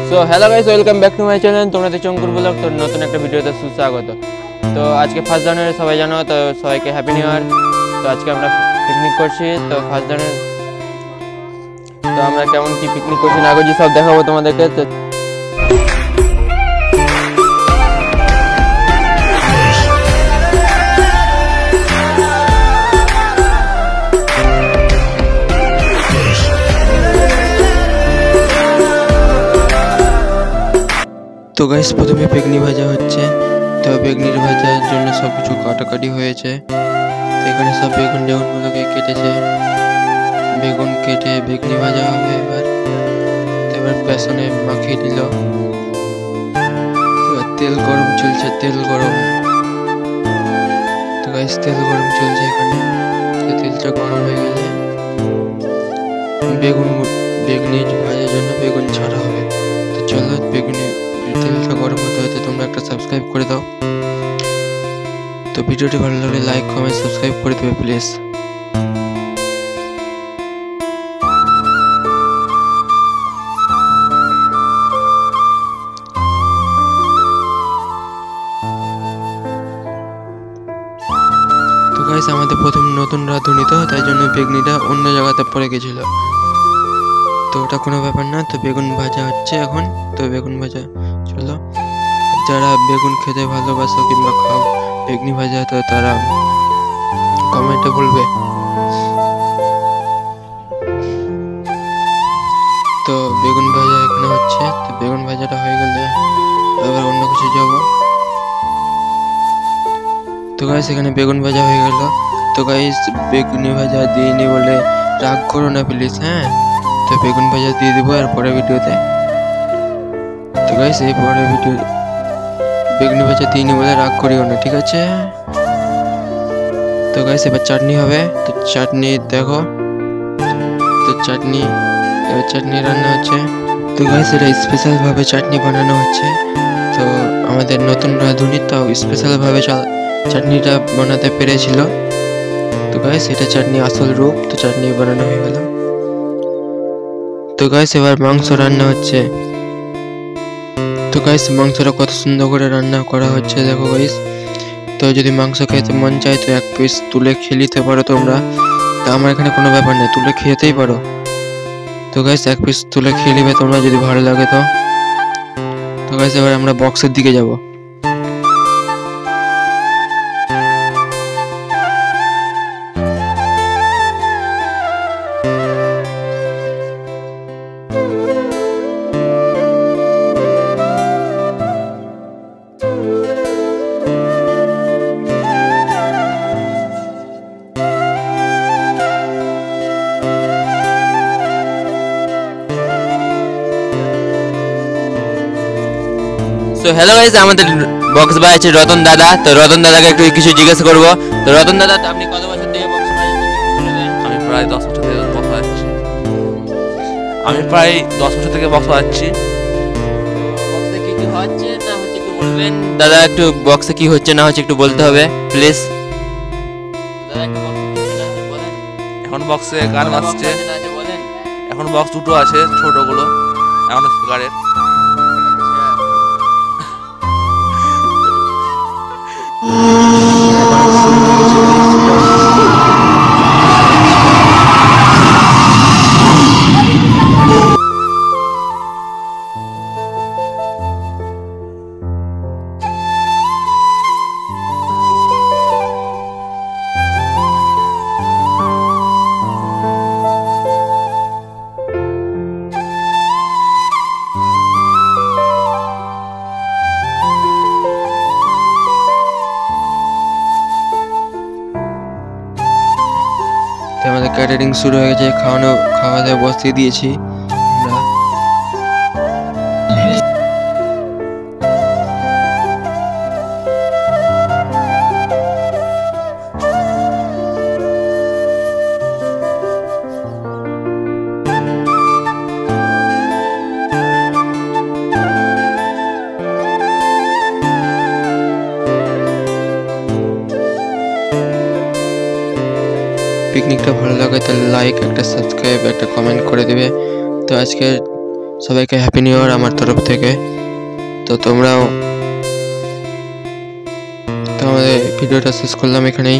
So hello guys, welcome back to my channel. তোমরা দেখছো অঙ্কুর blog. তো নতুন একটা ভিডিওতে সুস্বাগত। তো আজকে ফার্স্ট জানুয়ারি, সবাই জানো, তো সবাইকে হ্যাপি নিউ ইয়ার। তো আজকে আমরা পিকনিক করছি। তো ফার্স্ট জানুয়ারি তো আমরা কেমন কি পিকনিক করছি না করছি সব দেখাবো তোমাদেরকে। তো গাইস, প্রথমে বেগনি ভাজা হচ্ছে। তো বেগনির ভাজার জন্য সব কিছু কাটাকাটি হয়েছে। তো এখানে সব বেগুনগুলোকে কেটেছে। বেগুন কেটে বেগনি ভাজা হবে। এবার বেসনে মাখিয়ে দিল। এবার তেল গরম চলছে, তেল গরম। তো গাইস, তেল গরম চলছে এখানে। তো তেলটা গরম হয়ে গেলে বেগনি ভাজার জন্য বেগুন ছাড়া হবে। তো চলো, তেলটা গরম হতে হতে তোমরা একটা সাবস্ক্রাইব করে দাও। তো ভিডিওটি ভালো লাগলে লাইক কমেন্ট সাবস্ক্রাইব করে দেবে প্লিজ। তো গাইস, আমাদের প্রথম নতুন রাঁধুনি, তো তাই জন্য বেগনিটা অন্য জায়গাতে পড়ে গেছিল। তো ওটা কোনো ব্যাপার না। তো বেগুন ভাজা হচ্ছে এখন। তো বেগুন ভাজা চলো, যারা বেগুন খেতে ভালোবাসো কিংবা খাও বেগনি ভাজা, তো তারা কমেন্টে বলবে। তো বেগুন ভাজা এখানে হচ্ছে। তো বেগুন ভাজাটা হয়ে গেলে এবার অন্য কিছু যাব। তো গাইস, এখানে বেগুন ভাজা হয়ে গেল। তো গাইস, বেগুনি ভাজা দিইনি বলে রাগ করো না প্লিজ, হ্যাঁ। তো বেগুন ভাজা দিয়ে দিব আর পরের ভিডিওতে। তো গাইস, এই পরের ভিডিও বেগুনি ভাজা দিইনি বলে রাগ করিও না, ঠিক আছে। তো গাইস, এবার চাটনি হবে। তো চাটনি দেখো। তো এবার চাটনি রান্না হচ্ছে। তো গাইস, এটা স্পেশাল ভাবে চাটনি বানানো হচ্ছে। তো আমাদের নতুন রাঁধুনি তাও স্পেশাল ভাবে চাটনিটা বানাতে পেরেছিল। তো গাইস, এটা চাটনি আসল রূপ। তো চাটনি বানানো হয়ে গেল। তো গাইস, এবার মাংস রান্না হচ্ছে। তো গাইস, মাংসটা কত সুন্দর করে রান্না করা হচ্ছে দেখো গাইস। তো যদি মাংস খেতে মন চায় তো এক পিস তুলে খেয়ে নিতে পারো তোমরা। তো আমার এখানে কোনো ব্যাপার নেই, তুলে খেতেই পারো। তো গাইস, এক পিস তুলে খেয়ে নিবে তোমরা যদি ভালো লাগে। তো গাইস, এবার আমরা বক্সের দিকে যাব। তো হ্যালো গাইস, আমাদের বক্স বাই আছে রতন দাদা। তো রতন দাদাকে একটু কিছু জিজ্ঞাসা করব। তো রতন দাদা, তো আপনি কত বছর থেকে বক্স বাজাচ্ছেন? আমি প্রায় 10 বছর থেকে বক্স বাজাচ্ছি। বক্সে কি কি হচ্ছে না হচ্ছে একটু বলবেন দাদা? একটু বক্সে কি হচ্ছে না হচ্ছে একটু বলতে হবে প্লিজ দাদা। একটু বক্সে বলেন। এখন বক্সে গান বাজছে। বলেন। এখন বক্স দুটো আছে, ছোটগুলো এখন স্পিকারের। আমাদের ক্যাটারিং শুরু হয়ে গেছে। খাওয়া দাওয়া বসিয়ে দিয়েছি আমরা। পিকনিকটা ভালো লাগে তাহলে লাইক, একটা সাবস্ক্রাইব, একটা কমেন্ট করে দেবে। তো আজকের সবাইকে হ্যাপি নিউ ইয়ার আমার তরফ থেকে। তো তোমরাও, তো আমাদের ভিডিওটা শেষ করলাম এখানেই।